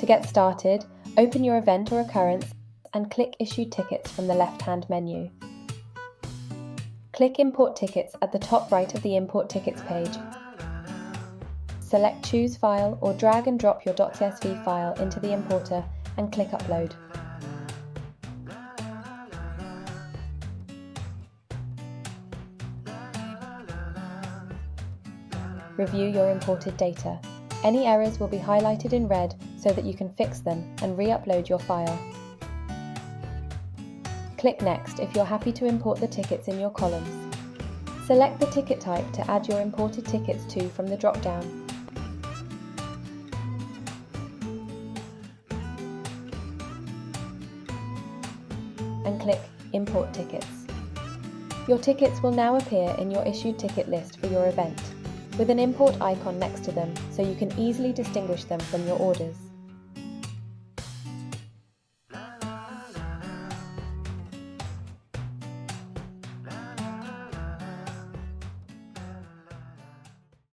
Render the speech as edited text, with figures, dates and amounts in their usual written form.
To get started, open your event or occurrence and click Issue Tickets from the left-hand menu. Click Import Tickets at the top right of the Import Tickets page. Select Choose File or drag and drop your .csv file into the importer and click Upload. Review your imported data. Any errors will be highlighted in red so that you can fix them and re-upload your file. Click Next if you're happy to import the tickets in your columns. Select the ticket type to add your imported tickets to from the drop-down. And click Import Tickets. Your tickets will now appear in your issued ticket list for your event, with an import icon next to them so you can easily distinguish them from your orders.